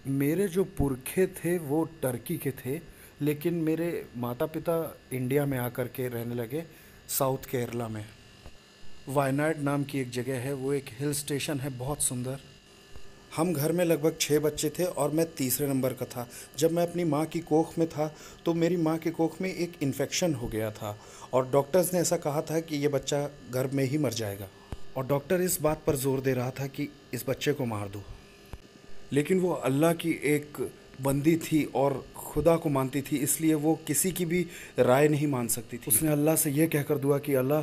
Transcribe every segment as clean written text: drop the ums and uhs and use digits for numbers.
मेरे जो पुरखे थे वो टर्की के थे, लेकिन मेरे माता पिता इंडिया में आकर के रहने लगे, साउथ केरला में। वायनाड नाम की एक जगह है, वो एक हिल स्टेशन है, बहुत सुंदर। हम घर में लगभग 6 बच्चे थे और मैं तीसरे नंबर का था। जब मैं अपनी माँ की कोख में था तो मेरी माँ की कोख में एक इन्फेक्शन हो गया था और डॉक्टर्स ने ऐसा कहा था कि ये बच्चा गर्भ में ही मर जाएगा। और डॉक्टर इस बात पर जोर दे रहा था कि इस बच्चे को मार दो। लेकिन वो अल्लाह की एक बंदी थी और खुदा को मानती थी, इसलिए वो किसी की भी राय नहीं मान सकती थी। उसने अल्लाह से ये कहकर दुआ कि अल्लाह,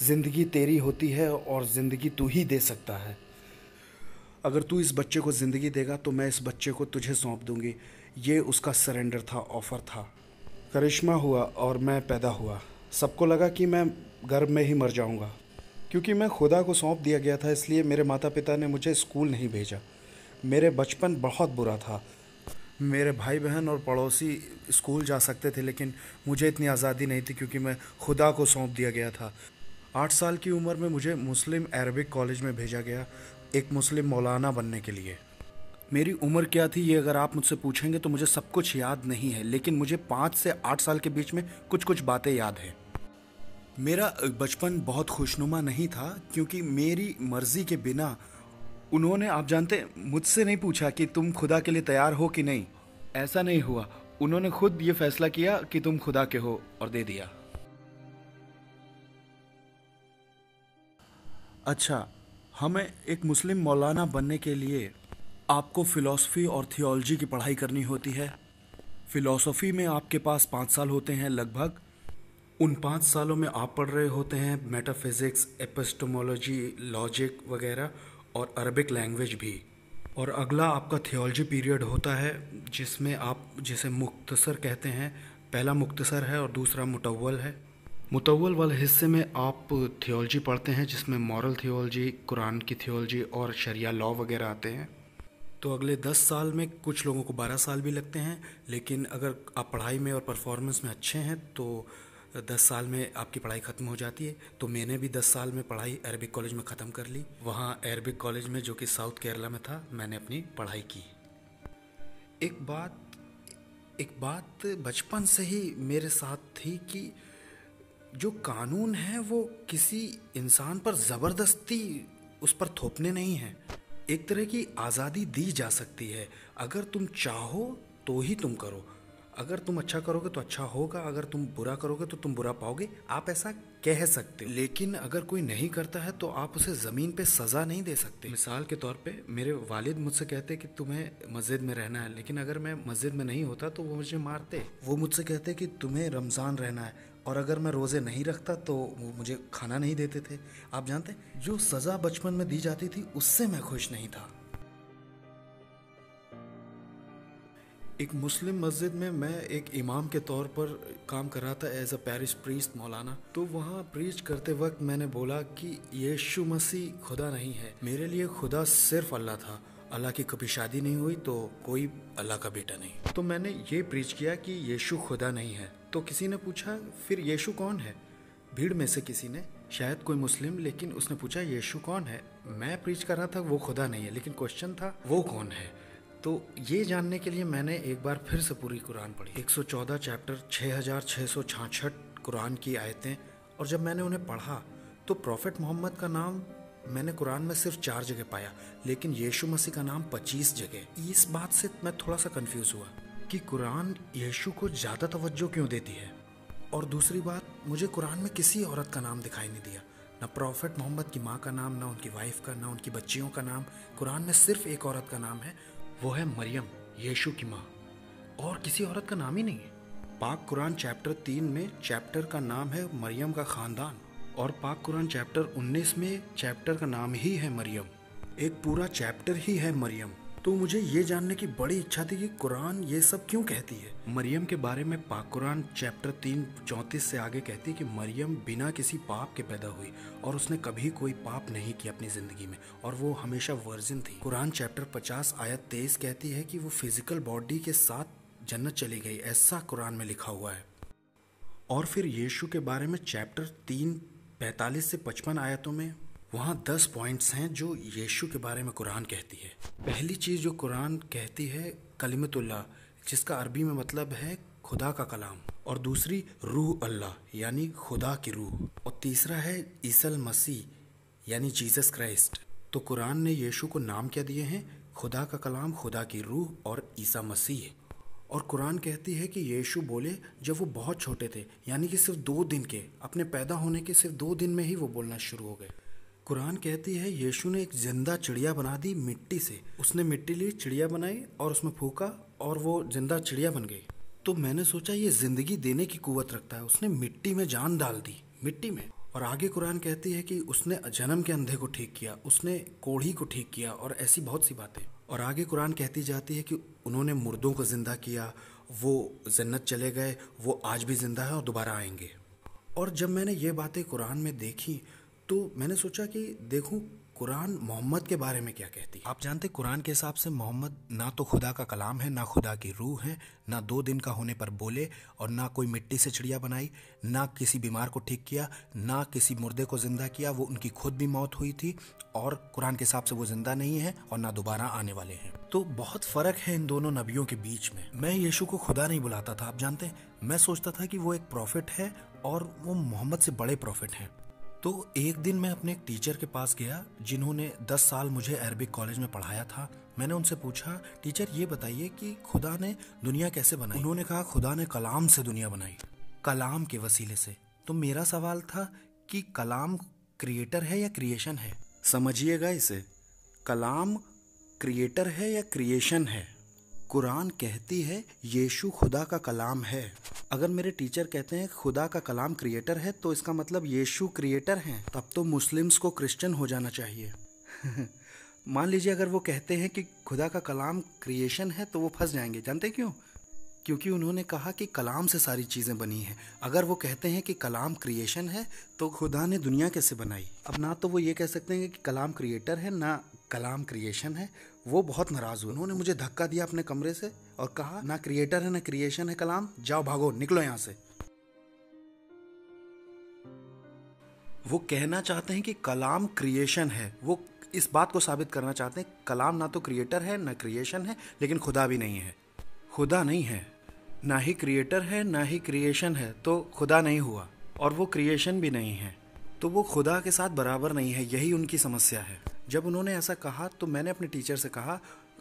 ज़िंदगी तेरी होती है और ज़िंदगी तू ही दे सकता है। अगर तू इस बच्चे को ज़िंदगी देगा तो मैं इस बच्चे को तुझे सौंप दूंगी। ये उसका सरेंडर था, ऑफ़र था। करिश्मा हुआ और मैं पैदा हुआ। सबको लगा कि मैं गर्भ में ही मर जाऊंगा। क्योंकि मैं खुदा को सौंप दिया गया था, इसलिए मेरे माता पिता ने मुझे स्कूल नहीं भेजा। मेरे बचपन बहुत बुरा था। मेरे भाई बहन और पड़ोसी स्कूल जा सकते थे, लेकिन मुझे इतनी आज़ादी नहीं थी क्योंकि मैं खुदा को सौंप दिया गया था। 8 साल की उम्र में मुझे मुस्लिम अरबिक कॉलेज में भेजा गया, एक मुस्लिम मौलाना बनने के लिए। मेरी उम्र क्या थी ये अगर आप मुझसे पूछेंगे तो मुझे सब कुछ याद नहीं है, लेकिन मुझे 5 से 8 साल के बीच में कुछ कुछ बातें याद हैं। मेरा बचपन बहुत खुशनुमा नहीं था क्योंकि मेरी मर्जी के बिना उन्होंने, आप जानते, मुझसे नहीं पूछा कि तुम खुदा के लिए तैयार हो कि नहीं। ऐसा नहीं हुआ। उन्होंने खुद ये फैसला किया कि तुम खुदा के हो और दे दिया। अच्छा, हमें एक मुस्लिम मौलाना बनने के लिए आपको फ़िलॉसफ़ी और थियोलॉजी की पढ़ाई करनी होती है। फ़िलॉसफ़ी में आपके पास 5 साल होते हैं लगभग। उन 5 सालों में आप पढ़ रहे होते हैं मेटाफिज़िक्स, एपिस्टेमोलॉजी, लॉजिक वगैरह, और अरबिक लैंग्वेज भी। और अगला आपका थियोलॉजी पीरियड होता है जिसमें आप जिसे मुख्तसर कहते हैं। पहला मुख्तसर है और दूसरा मुतव्वल है। मुतव्वल वाले हिस्से में आप थियोलॉजी पढ़ते हैं जिसमें मॉरल थियोलॉजी, कुरान की थियोलॉजी और शरिया लॉ वगैरह आते हैं। तो अगले 10 साल में कुछ लोगों को 12 साल भी लगते हैं, लेकिन अगर आप पढ़ाई में और परफॉर्मेंस में अच्छे हैं तो 10 साल में आपकी पढ़ाई ख़त्म हो जाती है। तो मैंने भी 10 साल में पढ़ाई अरबिक कॉलेज में ख़त्म कर ली। वहाँ अरबिक कॉलेज में, जो कि साउथ केरला में था, मैंने अपनी पढ़ाई की। एक बात एक बात बचपन से ही मेरे साथ थी कि जो कानून है वो किसी इंसान पर ज़बरदस्ती उस पर थोपने नहीं है। एक तरह की आज़ादी दी जा सकती है। अगर तुम चाहो तो ही तुम करो। अगर तुम अच्छा करोगे तो अच्छा होगा, अगर तुम बुरा करोगे तो तुम बुरा पाओगे। आप ऐसा कह सकते हो, लेकिन अगर कोई नहीं करता है तो आप उसे ज़मीन पे सज़ा नहीं दे सकते। मिसाल के तौर पे मेरे वालिद मुझसे कहते कि तुम्हें मस्जिद में रहना है, लेकिन अगर मैं मस्जिद में नहीं होता तो वो मुझे मारते। वो मुझसे कहते कि तुम्हें रमज़ान रहना है, और अगर मैं रोज़े नहीं रखता तो वो मुझे खाना नहीं देते थे। आप जानते, जो सज़ा बचपन में दी जाती थी उससे मैं खुश नहीं था। एक मुस्लिम मस्जिद में मैं एक इमाम के तौर पर काम कर रहा था, एज अ पैरिश प्रीस्ट, मौलाना। तो वहाँ प्रीच करते वक्त मैंने बोला कि यीशु मसीह खुदा नहीं है। मेरे लिए खुदा सिर्फ अल्लाह था। अल्लाह की कभी शादी नहीं हुई तो कोई अल्लाह का बेटा नहीं। तो मैंने ये प्रीच किया कि यीशु खुदा नहीं है। तो किसी ने पूछा, फिर यीशु कौन है? भीड़ में से किसी ने, शायद कोई मुस्लिम, लेकिन उसने पूछा यीशु कौन है। मैं प्रीच कर रहा था वो खुदा नहीं है, लेकिन क्वेश्चन था वो कौन है। तो ये जानने के लिए मैंने एक बार फिर से पूरी कुरान पढ़ी, 114 चैप्टर, 6666 कुरान की आयतें। और जब मैंने उन्हें पढ़ा तो प्रॉफिट मोहम्मद का नाम मैंने कुरान में सिर्फ 4 जगह पाया, लेकिन यीशु मसीह का नाम 25 जगह। इस बात से मैं थोड़ा सा कंफ्यूज हुआ कि कुरान यीशु को ज़्यादा तवज्जो क्यों देती है। और दूसरी बात, मुझे कुरान में किसी औरत का नाम दिखाई नहीं दिया, ना प्रॉफिट मोहम्मद की माँ का नाम, ना उनकी वाइफ का, ना उनकी बच्चियों का नाम। कुरान में सिर्फ एक औरत का नाम है, वो है मरियम, यीशु की माँ, और किसी औरत का नाम ही नहीं है। पाक कुरान चैप्टर 3 में चैप्टर का नाम है मरियम का ख़ानदान, और पाक कुरान चैप्टर 19 में चैप्टर का नाम ही है मरियम। एक पूरा चैप्टर ही है मरियम। तो मुझे ये जानने की बड़ी इच्छा थी कि कुरान ये सब क्यों कहती है। मरियम के बारे में पाक कुरान चैप्टर 3:34 से आगे कहती है कि मरियम बिना किसी पाप के पैदा हुई और उसने कभी कोई पाप नहीं किया अपनी ज़िंदगी में, और वो हमेशा वर्जिन थी। कुरान चैप्टर 50 आयत 23 कहती है कि वो फिजिकल बॉडी के साथ जन्नत चली गई, ऐसा कुरान में लिखा हुआ है। और फिर यीशु के बारे में चैप्टर 3 45 से 55 आयतों में वहाँ 10 पॉइंट्स हैं जो यीशु के बारे में कुरान कहती है। पहली चीज़ जो कुरान कहती है कलिमतुल्लाह, जिसका अरबी में मतलब है खुदा का कलाम, और दूसरी रूह अल्लाह यानी खुदा की रूह, और तीसरा है ईसल मसीह यानी जीसस क्राइस्ट। तो कुरान ने यीशु को नाम क्या दिए हैं? खुदा का कलाम, खुदा की रूह और ईसा मसीह। और कुरान कहती है कि यीशु बोले जब वो बहुत छोटे थे, यानी कि सिर्फ 2 दिन के, अपने पैदा होने के सिर्फ 2 दिन में ही वो बोलना शुरू हो गए। कुरान कहती है यीशु ने एक जिंदा चिड़िया बना दी मिट्टी से। उसने मिट्टी ली, चिड़िया बनाई और उसमें फूका और वो जिंदा चिड़िया बन गई। तो मैंने सोचा ये जिंदगी देने की कुव्वत रखता है, उसने मिट्टी में जान डाल दी, मिट्टी में। और आगे कुरान कहती है कि उसने जन्म के अंधे को ठीक किया, उसने कोढ़ी को ठीक किया, और ऐसी बहुत सी बातें। और आगे कुरान कहती जाती है कि उन्होंने मुर्दों को जिंदा किया, वो जन्नत चले गए, वो आज भी जिंदा है और दोबारा आएंगे। और जब मैंने ये बातें कुरान में देखी तो मैंने सोचा कि देखूं कुरान मोहम्मद के बारे में क्या कहती है। आप जानते कुरान के हिसाब से मोहम्मद ना तो खुदा का कलाम है, ना खुदा की रूह है, ना 2 दिन का होने पर बोले, और ना कोई मिट्टी से चिड़िया बनाई, ना किसी बीमार को ठीक किया, ना किसी मुर्दे को जिंदा किया। वो उनकी खुद भी मौत हुई थी और कुरान के हिसाब से वो जिंदा नहीं है और ना दोबारा आने वाले हैं। तो बहुत फर्क है इन दोनों नबियों के बीच में। मैं यीशु को खुदा नहीं बुलाता था, आप जानते हैं, मैं सोचता था कि वो एक प्रॉफिट है और वो मोहम्मद से बड़े प्रॉफिट हैं। तो एक दिन मैं अपने एक टीचर के पास गया जिन्होंने 10 साल मुझे अरबिक कॉलेज में पढ़ाया था। मैंने उनसे पूछा, टीचर ये बताइए कि खुदा ने दुनिया कैसे बनाई? उन्होंने कहा खुदा ने कलाम से दुनिया बनाई, कलाम के वसीले से। तो मेरा सवाल था कि कलाम क्रिएटर है या क्रिएशन है? समझिएगा इसे, कलाम क्रिएटर है या क्रिएशन है? कुरान कहती है यीशु खुदा का कलाम है। अगर मेरे टीचर कहते हैं खुदा का कलाम क्रिएटर है तो इसका मतलब यीशु क्रिएटर हैं, तब तो मुस्लिम्स को क्रिश्चियन हो जाना चाहिए। मान लीजिए अगर वो कहते हैं कि खुदा का कलाम क्रिएशन है तो वो फंस जाएंगे। जानते क्यों? क्योंकि उन्होंने कहा कि कलाम से सारी चीज़ें बनी हैं। अगर वो कहते हैं कि कलाम क्रिएशन है तो खुदा ने दुनिया कैसे बनाई? अब ना तो वो ये कह सकते हैं कि कलाम क्रिएटर है, ना कलाम क्रिएशन है। वो बहुत नाराज़ हुए, उन्होंने मुझे धक्का दिया अपने कमरे से और कहा ना क्रिएटर है ना क्रिएशन है कलाम, जाओ भागो, निकलो यहाँ से। वो कहना चाहते हैं कि कलाम क्रिएशन है, वो इस बात को साबित करना चाहते हैं कलाम ना तो क्रिएटर है ना क्रिएशन है, लेकिन खुदा भी नहीं है। खुदा नहीं है, ना ही क्रिएटर है ना ही क्रिएशन है, तो खुदा नहीं हुआ, और वो क्रिएशन भी नहीं है, तो वो खुदा के साथ बराबर नहीं है। यही उनकी समस्या है। जब उन्होंने ऐसा कहा तो मैंने अपने टीचर से कहा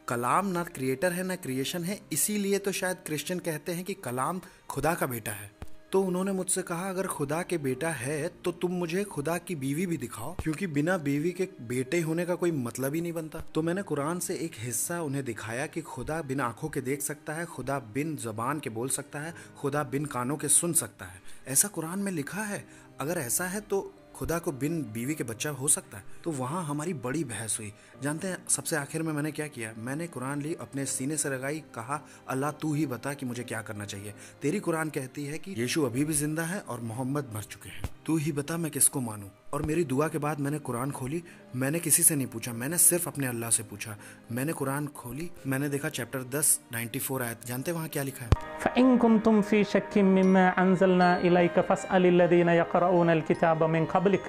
कलाम ना क्रिएटर है ना क्रिएशन है, इसीलिए तो शायद क्रिश्चियन कहते हैं कि कलाम खुदा का बेटा है। तो उन्होंने मुझसे कहा अगर खुदा के बेटा है तो तुम मुझे खुदा की बीवी भी दिखाओ, क्योंकि बिना बीवी के बेटे होने का कोई मतलब ही नहीं बनता। तो मैंने कुरान से एक हिस्सा उन्हें दिखाया कि खुदा बिन आंखों के देख सकता है, खुदा बिन जबान के बोल सकता है, खुदा बिन कानों के सुन सकता है। ऐसा कुरान में लिखा है। अगर ऐसा है तो खुदा को बिन बीवी के बच्चा हो सकता है? तो वहाँ हमारी बड़ी बहस हुई। जानते हैं सबसे आखिर में मैंने क्या किया? मैंने कुरान ली, अपने सीने से लगाई, कहा अल्लाह तू ही बता कि मुझे क्या करना चाहिए। तेरी कुरान कहती है कि यीशु अभी भी जिंदा है और मोहम्मद मर चुके हैं, तू ही बता मैं किसको मानूं। और मेरी दुआ के बाद मैंने कुरान खोली। मैंने किसी से नहीं पूछा, मैंने सिर्फ अपने अल्लाह से पूछा। मैंने कुरान खोली, मैंने देखा चैप्टर 10 94 आयत। जानते वहाँ क्या लिखा है? फ़इन कुन्तुम फ़ी शक्किन मिम्मा अंज़लना इलैक फ़स्अलिल लज़ीना यक़रऊनल किताब मिन क़ब्लिक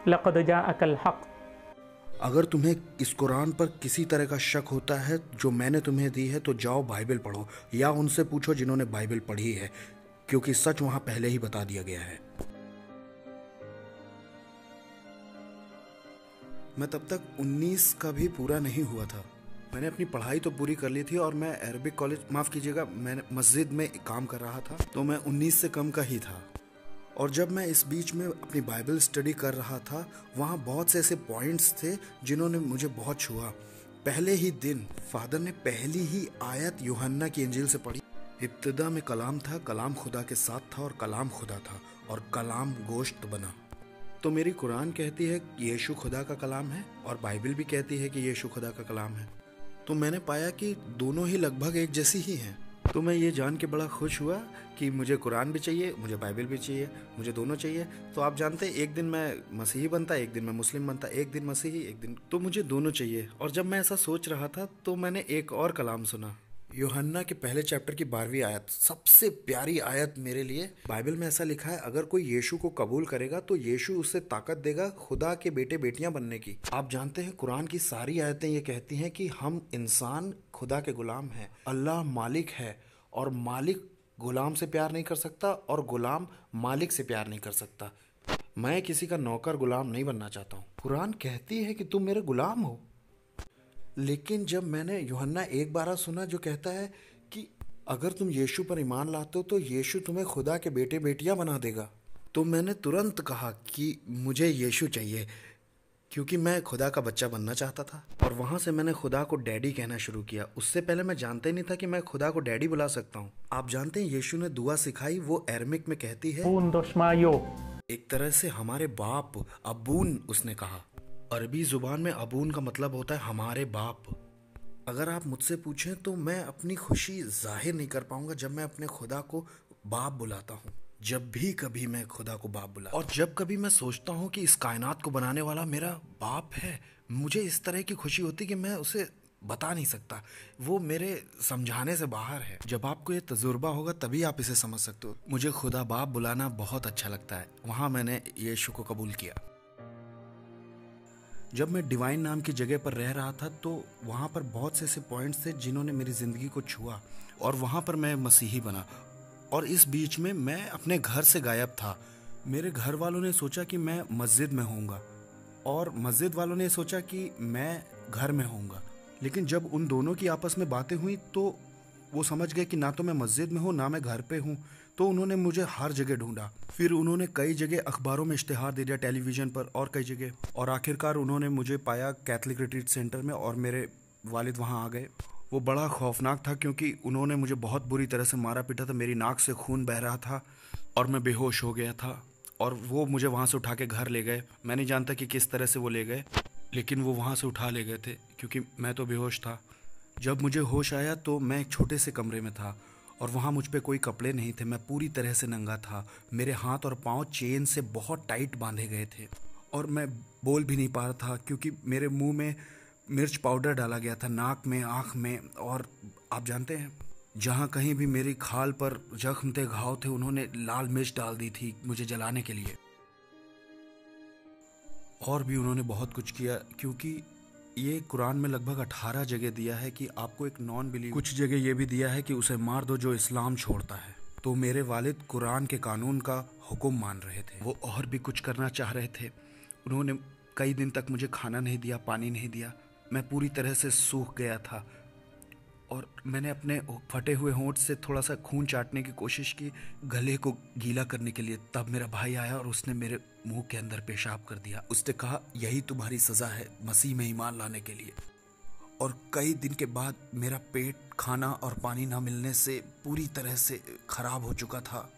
लक़द जाअकल हक़। अगर तुम्हें इस कुरान पर किसी तरह का शक होता है जो मैंने तुम्हें दी है तो जाओ बाइबल पढ़ो, या उनसे पूछो जिन्होंने बाइबल पढ़ी है, क्योंकि सच वहाँ पहले ही बता दिया गया है। मैं तब तक 19 का भी पूरा नहीं हुआ था। मैंने अपनी पढ़ाई तो पूरी कर ली थी और मैं अरबिक कॉलेज, माफ़ कीजिएगा, मैं मस्जिद में काम कर रहा था, तो मैं 19 से कम का ही था। और जब मैं इस बीच में अपनी बाइबल स्टडी कर रहा था, वहाँ बहुत से ऐसे पॉइंट्स थे जिन्होंने मुझे बहुत छुआ। पहले ही दिन फादर ने पहली ही आयत यूहन्ना की इंजील से पढ़ी। इब्तिदा में कलाम था, कलाम खुदा के साथ था और कलाम खुदा था और कलाम गोश्त बना। तो मेरी कुरान कहती है कि यीशु खुदा का कलाम है और बाइबल भी कहती है कि यीशु खुदा का कलाम है। तो मैंने पाया कि दोनों ही लगभग एक जैसी ही हैं। तो मैं ये जान के बड़ा खुश हुआ कि मुझे कुरान भी चाहिए, मुझे बाइबल भी चाहिए, मुझे दोनों चाहिए। तो आप जानते हैं एक दिन मैं मसीही बनता, एक दिन मैं मुस्लिम बनता, एक दिन मसीही एक दिन, तो मुझे दोनों चाहिए। और जब मैं ऐसा सोच रहा था तो मैंने एक और कलाम सुना। यूहन्ना के पहले चैप्टर की 12वीं आयत सबसे प्यारी आयत मेरे लिए। बाइबल में ऐसा लिखा है, अगर कोई यीशु को कबूल करेगा तो यीशु उसे ताकत देगा खुदा के बेटे बेटियां बनने की। आप जानते हैं कुरान की सारी आयतें ये कहती हैं कि हम इंसान खुदा के गुलाम हैं। अल्लाह मालिक है और मालिक गुलाम से प्यार नहीं कर सकता और गुलाम मालिक से प्यार नहीं कर सकता। मैं किसी का नौकर गुलाम नहीं बनना चाहता हूँ। कुरान कहती है कि तुम मेरे गुलाम हो, लेकिन जब मैंने यूहन्ना 1:12 सुना जो कहता है कि अगर तुम यीशु पर ईमान लाते हो तो यीशु तुम्हें खुदा के बेटे बेटियां बना देगा, तो मैंने तुरंत कहा कि मुझे यीशु चाहिए, क्योंकि मैं खुदा का बच्चा बनना चाहता था। और वहाँ से मैंने खुदा को डैडी कहना शुरू किया। उससे पहले मैं जानता ही नहीं था कि मैं खुदा को डैडी बुला सकता हूँ। आप जानते हैं यीशु ने दुआ सिखाई, वो अरमिक में कहती है एक तरह से हमारे बाप, अबून उसने कहा। अरबी जुबान में अबून का मतलब होता है हमारे बाप। अगर आप मुझसे पूछें तो मैं अपनी खुशी जाहिर नहीं कर पाऊंगा जब मैं अपने खुदा को बाप बुलाता हूँ। जब भी कभी मैं खुदा को बाप बुला, और जब कभी मैं सोचता हूँ कि इस कायनात को बनाने वाला मेरा बाप है, मुझे इस तरह की खुशी होती कि मैं उसे बता नहीं सकता। वो मेरे समझाने से बाहर है। जब आपको ये तजुर्बा होगा तभी आप इसे समझ सकते हो। मुझे खुदा बाप बुलाना बहुत अच्छा लगता है। वहाँ मैंने यीशु को कबूल किया। जब मैं डिवाइन नाम की जगह पर रह रहा था तो वहाँ पर बहुत से ऐसे पॉइंट्स थे जिन्होंने मेरी ज़िंदगी को छुआ, और वहाँ पर मैं मसीही बना। और इस बीच में मैं अपने घर से गायब था। मेरे घर वालों ने सोचा कि मैं मस्जिद में होऊंगा और मस्जिद वालों ने सोचा कि मैं घर में होऊंगा। लेकिन जब उन दोनों की आपस में बातें हुई तो वो समझ गए कि ना तो मैं मस्जिद में हूँ ना मैं घर पे हूँ। तो उन्होंने मुझे हर जगह ढूंढा। फिर उन्होंने कई जगह अखबारों में इश्तिहार दे दिया, टेलीविज़न पर और कई जगह, और आखिरकार उन्होंने मुझे पाया कैथलिक रिट्रीट सेंटर में, और मेरे वालिद वहाँ आ गए। वो बड़ा खौफनाक था क्योंकि उन्होंने मुझे बहुत बुरी तरह से मारा पीटा था। मेरी नाक से खून बह रहा था और मैं बेहोश हो गया था, और वो मुझे वहाँ से उठा के घर ले गए। मैं नहीं जानता कि किस तरह से वो ले गए, लेकिन वो वहाँ से उठा ले गए थे क्योंकि मैं तो बेहोश था। जब मुझे होश आया तो मैं एक छोटे से कमरे में था और वहाँ मुझ पे कोई कपड़े नहीं थे। मैं पूरी तरह से नंगा था। मेरे हाथ और पाँव चेन से बहुत टाइट बांधे गए थे और मैं बोल भी नहीं पा रहा था क्योंकि मेरे मुंह में मिर्च पाउडर डाला गया था, नाक में, आँख में। और आप जानते हैं, जहाँ कहीं भी मेरी खाल पर जख्म थे, घाव थे, उन्होंने लाल मिर्च डाल दी थी मुझे जलाने के लिए। और भी उन्होंने बहुत कुछ किया, क्योंकि ये कुरान में लगभग 18 जगह दिया है कि आपको एक नॉन बिलीव, कुछ जगह ये भी दिया है कि उसे मार दो जो इस्लाम छोड़ता है। तो मेरे वालिद कुरान के कानून का हुक्म मान रहे थे। वो और भी कुछ करना चाह रहे थे। उन्होंने कई दिन तक मुझे खाना नहीं दिया, पानी नहीं दिया। मैं पूरी तरह से सूख गया था और मैंने अपने फटे हुए होंठ से थोड़ा सा खून चाटने की कोशिश की गले को गीला करने के लिए। तब मेरा भाई आया और उसने मेरे मुंह के अंदर पेशाब कर दिया। उसने कहा, यही तुम्हारी सज़ा है मसीह में ईमान लाने के लिए। और कई दिन के बाद मेरा पेट खाना और पानी ना मिलने से पूरी तरह से ख़राब हो चुका था।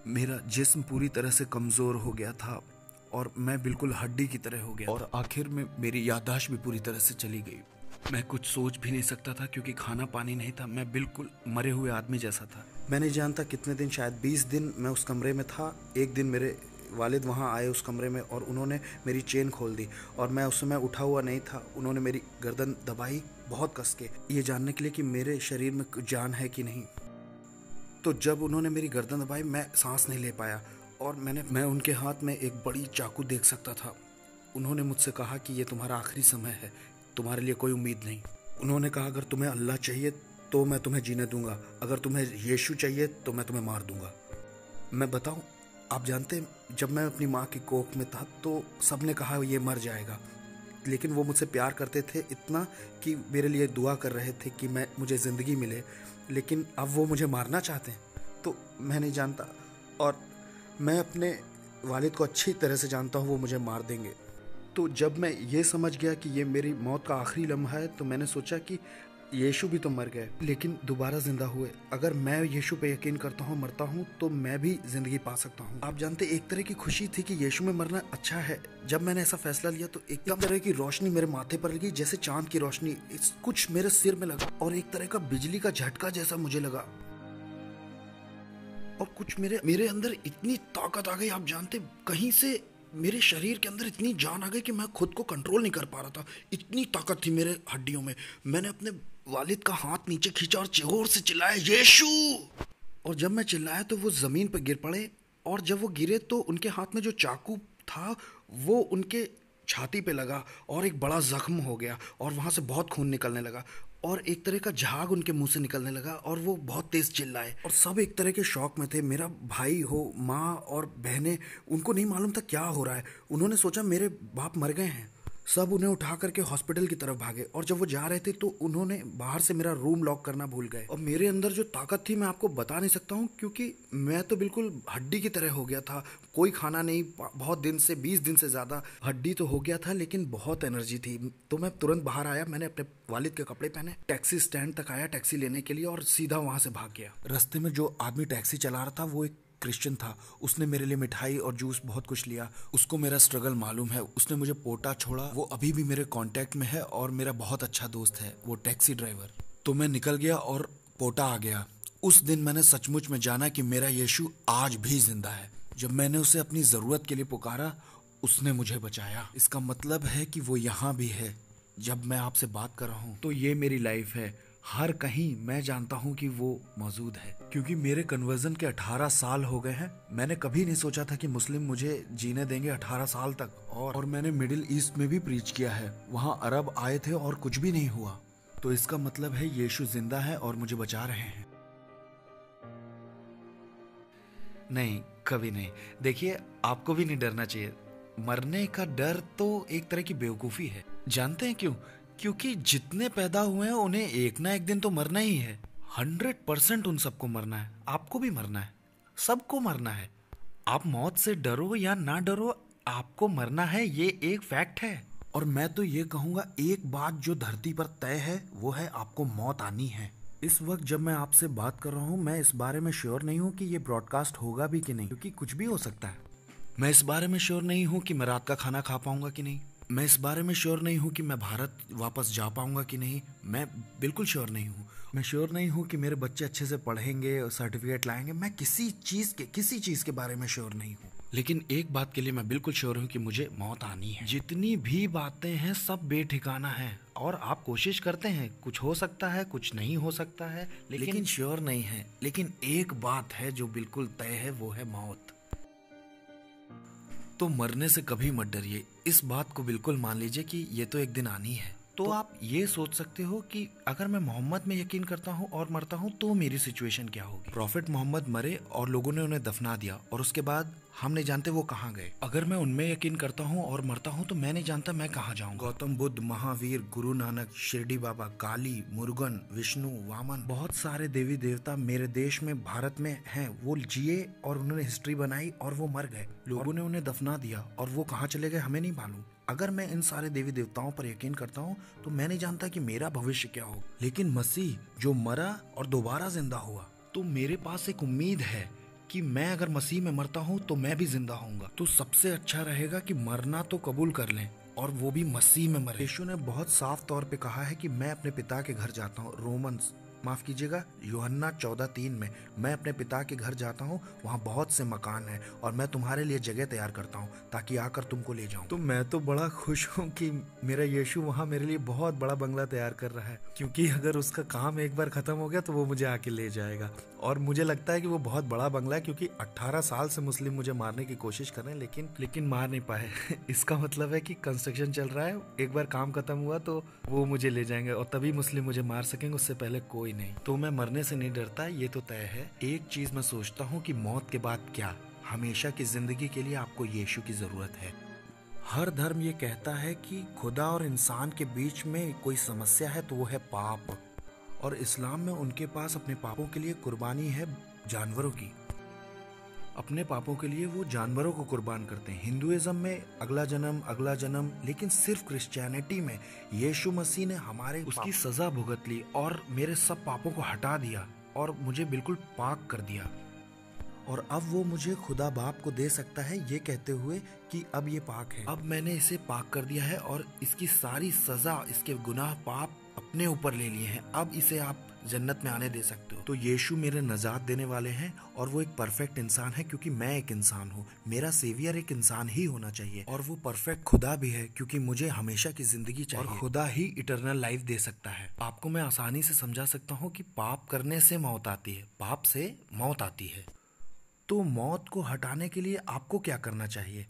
मेरा जिस्म पूरी तरह से कमज़ोर हो गया था और मैं बिल्कुल हड्डी की तरह हो गया। और आखिर में मेरी याददाश्त भी पूरी तरह से चली गई। मैं कुछ सोच भी नहीं सकता था क्योंकि खाना पानी नहीं था। मैं बिल्कुल मरे हुए आदमी जैसा था। मैं नहीं जानता कितने दिन, शायद 20 दिन मैं उस कमरे में था। एक दिन मेरे वालिद वहाँ आए उस कमरे में और उन्होंने मेरी चेन खोल दी और मैं उस समय उठा हुआ नहीं था। उन्होंने मेरी गर्दन दबाई बहुत कस के, ये जानने के लिए कि मेरे शरीर में जान है कि नहीं। तो जब उन्होंने मेरी गर्दन दबाई मैं सांस नहीं ले पाया और मैं उनके हाथ में एक बड़ी चाकू देख सकता था। उन्होंने मुझसे कहा कि ये तुम्हारा आखिरी समय है, तुम्हारे लिए कोई उम्मीद नहीं। उन्होंने कहा, अगर तुम्हें अल्लाह चाहिए तो मैं तुम्हें जीने दूंगा, अगर तुम्हें यीशु चाहिए तो मैं तुम्हें मार दूंगा। मैं बताऊं, आप जानते हैं, जब मैं अपनी माँ की कोख में था तो सबने कहा ये मर जाएगा, लेकिन वो मुझसे प्यार करते थे इतना कि मेरे लिए दुआ कर रहे थे कि मुझे ज़िंदगी मिले। लेकिन अब वो मुझे मारना चाहते हैं, तो मैं नहीं जानता। और मैं अपने वालिद को अच्छी तरह से जानता हूँ, वो मुझे मार देंगे। तो जब मैं ये समझ गया कि ये मेरी मौत का आखिरी लम्हा है तो मैंने सोचा कि यीशु भी तो मर गए लेकिन दोबारा जिंदा हुए। अगर मैं यीशु पे यकीन करता हूँ, मरता हूँ, तो मैं भी जिंदगी पा सकता हूँ। आप जानते, एक तरह की खुशी थी कि यीशु में मरना अच्छा है। जब मैंने ऐसा फैसला लिया तो एकदम तरह की रोशनी मेरे माथे पर लगी, जैसे चांद की रोशनी कुछ मेरे सिर में लगा और एक तरह का बिजली का झटका जैसा मुझे लगा और कुछ मेरे अंदर इतनी ताकत आ गई। आप जानते, कहीं से मेरे शरीर के अंदर इतनी जान आ गई कि मैं खुद को कंट्रोल नहीं कर पा रहा था। इतनी ताकत थी मेरे हड्डियों में। मैंने अपने वालिद का हाथ नीचे खींचा और जोर से चिल्लाया, यीशु। और जब मैं चिल्लाया तो वो ज़मीन पर गिर पड़े, और जब वो गिरे तो उनके हाथ में जो चाकू था वो उनके छाती पे लगा और एक बड़ा जख्म हो गया, और वहाँ से बहुत खून निकलने लगा, और एक तरह का झाग उनके मुंह से निकलने लगा, और वो बहुत तेज़ चिल्लाए, और सब एक तरह के शौक में थे। मेरा भाई हो, माँ और बहनें, उनको नहीं मालूम था क्या हो रहा है। उन्होंने सोचा मेरे बाप मर गए हैं। सब उन्हें उठा करके हॉस्पिटल की तरफ भागे, और जब वो जा रहे थे तो उन्होंने बाहर से मेरा रूम लॉक करना भूल गए। और मेरे अंदर जो ताकत थी मैं आपको बता नहीं सकता हूँ, क्योंकि मैं तो बिल्कुल हड्डी की तरह हो गया था। कोई खाना नहीं, बहुत दिन से, 20 दिन से ज़्यादा हड्डी तो हो गया था, लेकिन बहुत एनर्जी थी। तो मैं तुरंत बाहर आया, मैंने अपने वालिद के कपड़े पहने, टैक्सी स्टैंड तक आया टैक्सी लेने के लिए, और सीधा वहाँ से भाग गया। रास्ते में जो आदमी टैक्सी चला रहा था वो एक क्रिश्चियन था। उसने मेरे लिए मिठाई और जूस बहुत कुछ लिया। उसको मेरा स्ट्रगल मालूम है, उसने मुझे पोटा छोड़ा। वो अभी भी मेरे कांटेक्ट में है और मेरा बहुत अच्छा दोस्त है, वो टैक्सी ड्राइवर। तो मैं निकल गया और पोटा आ गया। उस दिन मैंने सचमुच में जाना कि मेरा यीशु आज भी जिंदा है। जब मैंने उसे अपनी ज़रूरत के लिए पुकारा, उसने मुझे बचाया। इसका मतलब है कि वो यहाँ भी है। जब मैं आपसे बात कर रहा हूँ तो ये मेरी लाइफ है। हर कहीं मैं जानता हूँ कि वो मौजूद है, क्योंकि मेरे कन्वर्जन के 18 साल हो गए हैं। मैंने कभी नहीं सोचा था कि मुस्लिम मुझे जीने देंगे 18 साल तक। और मैंने मिडिल ईस्ट में भी प्रीच किया है, वहाँ अरब आए थे और कुछ भी नहीं हुआ। तो इसका मतलब है यीशु जिंदा है और मुझे बचा रहे हैं। नहीं, कभी नहीं। देखिए, आपको भी नहीं डरना चाहिए। मरने का डर तो एक तरह की बेवकूफ़ी है। जानते हैं क्यों? क्योंकि जितने पैदा हुए हैं उन्हें एक ना एक दिन तो मरना ही है। 100% उन सबको मरना है। आपको भी मरना है, सबको मरना है। आप मौत से डरो या ना डरो, आपको मरना है, ये एक फैक्ट है। और मैं तो ये कहूँगा, एक बात जो धरती पर तय है वो है आपको मौत आनी है। इस वक्त जब मैं आपसे बात कर रहा हूँ, मैं इस बारे में श्योर नहीं हूँ कि ये ब्रॉडकास्ट होगा भी कि नहीं, क्योंकि कुछ भी हो सकता है। मैं इस बारे में श्योर नहीं हूँ कि मैं रात का खाना खा पाऊंगा कि नहीं। मैं इस बारे में श्योर नहीं हूँ कि मैं भारत वापस जा पाऊंगा कि नहीं। मैं बिल्कुल श्योर नहीं हूँ। मैं श्योर नहीं हूँ कि मेरे बच्चे अच्छे से पढ़ेंगे और सर्टिफिकेट लाएंगे। मैं किसी चीज़ के बारे में श्योर नहीं हूँ। लेकिन एक बात के लिए मैं बिल्कुल श्योर हूँ कि मुझे मौत आनी है। जितनी भी बातें हैं सब बेठिकाना है, और आप कोशिश करते हैं, कुछ हो सकता है, कुछ नहीं हो सकता है, लेकिन श्योर नहीं है। लेकिन एक बात है जो बिल्कुल तय है, वो है मौत। तो मरने से कभी मत डरिए। इस बात को बिल्कुल मान लीजिए कि ये तो एक दिन आनी है। तो आप ये सोच सकते हो कि अगर मैं मोहम्मद में यकीन करता हूँ और मरता हूँ तो मेरी सिचुएशन क्या होगी। प्रॉफिट मोहम्मद मरे और लोगों ने उन्हें दफना दिया, और उसके बाद हम नहीं जानते वो कहाँ गए। अगर मैं उनमें यकीन करता हूँ और मरता हूँ तो मैं नहीं जानता मैं कहाँ जाऊँ। गौतम बुद्ध, महावीर, गुरु नानक, शिरडी बाबा, काली, मुरुगन, विष्णु, वामन, बहुत सारे देवी देवता मेरे देश में, भारत में हैं। वो जिए और उन्होंने हिस्ट्री बनाई और वो मर गए। लोगों ने उन्हें दफना दिया और वो कहाँ चले गए हमें नहीं मालूम। अगर मैं इन सारे देवी देवताओं पर यकीन करता हूँ तो मैं नहीं जानता कि मेरा भविष्य क्या हो। लेकिन मसीह जो मरा और दोबारा जिंदा हुआ, तो मेरे पास एक उम्मीद है कि मैं अगर मसीह में मरता हूँ तो मैं भी जिंदा होऊंगा। तो सबसे अच्छा रहेगा कि मरना तो कबूल कर लें, और वो भी मसीह में मरे। यीशु ने बहुत साफ तौर पे कहा है कि मैं अपने पिता के घर जाता हूँ। रोमन्स, माफ़ कीजिएगा, यूहन्ना 14:3 में, मैं अपने पिता के घर जाता हूँ, वहाँ बहुत से मकान हैं और मैं तुम्हारे लिए जगह तैयार करता हूँ ताकि आकर तुमको ले जाऊँ। तो मैं तो बड़ा खुश हूँ कि मेरा यीशु वहाँ मेरे लिए बहुत बड़ा बंगला तैयार कर रहा है, क्योंकि अगर उसका काम एक बार ख़त्म हो गया तो वो मुझे आके ले जाएगा। और मुझे लगता है कि वो बहुत बड़ा बंगला है, क्योंकि 18 साल से मुस्लिम मुझे मारने की कोशिश कर रहे हैं, लेकिन मार नहीं पाए। इसका मतलब है कि कंस्ट्रक्शन चल रहा है, एक बार काम खत्म हुआ तो वो मुझे ले जाएंगे और तभी मुस्लिम मुझे मार सकेंगे, उससे पहले कोई नहीं। तो मैं मरने से नहीं डरता, ये तो तय है। एक चीज मैं सोचता हूँ कि मौत के बाद क्या। हमेशा की जिंदगी के लिए आपको यीशु की जरूरत है। हर धर्म ये कहता है कि खुदा और इंसान के बीच में कोई समस्या है तो वो है पाप, और इस्लाम में उनके पास अपने पापों के लिए कुर्बानी है जानवरों की। अपने पापों के लिए वो जानवरों को कुर्बान करते हैं। हिंदुइज्म में अगला जन्म, लेकिन सिर्फ क्रिश्चियनिटी में यीशु मसीह ने हमारे उसकी सजा भुगत ली और मेरे सब पापों को हटा दिया और मुझे बिल्कुल पाक कर दिया। और अब वो मुझे खुदा बाप को दे सकता है ये कहते हुए कि अब ये पाक है। अब मैंने इसे पाक कर दिया है और इसकी सारी सजा, इसके गुनाह पाप अपने ऊपर ले लिए हैं। अब इसे आप जन्नत में आने दे सकते हो। तो यीशु मेरे नजात देने वाले हैं और वो एक परफेक्ट इंसान है क्योंकि मैं एक इंसान हूँ। मेरा सेवियर एक इंसान ही होना चाहिए और वो परफेक्ट खुदा भी है क्योंकि मुझे हमेशा की जिंदगी चाहिए और खुदा ही इटर्नल लाइफ दे सकता है। आपको मैं आसानी से समझा सकता हूँ कि पाप करने से मौत आती है, पाप से मौत आती है। तो मौत को हटाने के लिए आपको क्या करना चाहिए?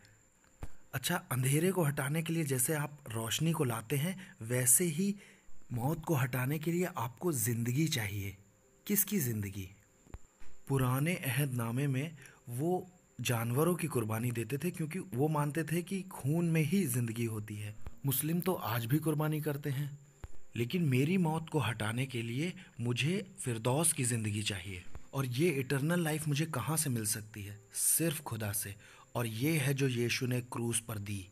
अच्छा, अंधेरे को हटाने के लिए जैसे आप रोशनी को लाते हैं, वैसे ही मौत को हटाने के लिए आपको जिंदगी चाहिए। किसकी जिंदगी? पुराने अहदनामे में वो जानवरों की कुर्बानी देते थे क्योंकि वो मानते थे कि खून में ही जिंदगी होती है। मुस्लिम तो आज भी कुर्बानी करते हैं। लेकिन मेरी मौत को हटाने के लिए मुझे फिरदौस की ज़िंदगी चाहिए। और ये इटर्नल लाइफ मुझे कहाँ से मिल सकती है? सिर्फ खुदा से। और ये है जो यीशु ने क्रूस पर दी।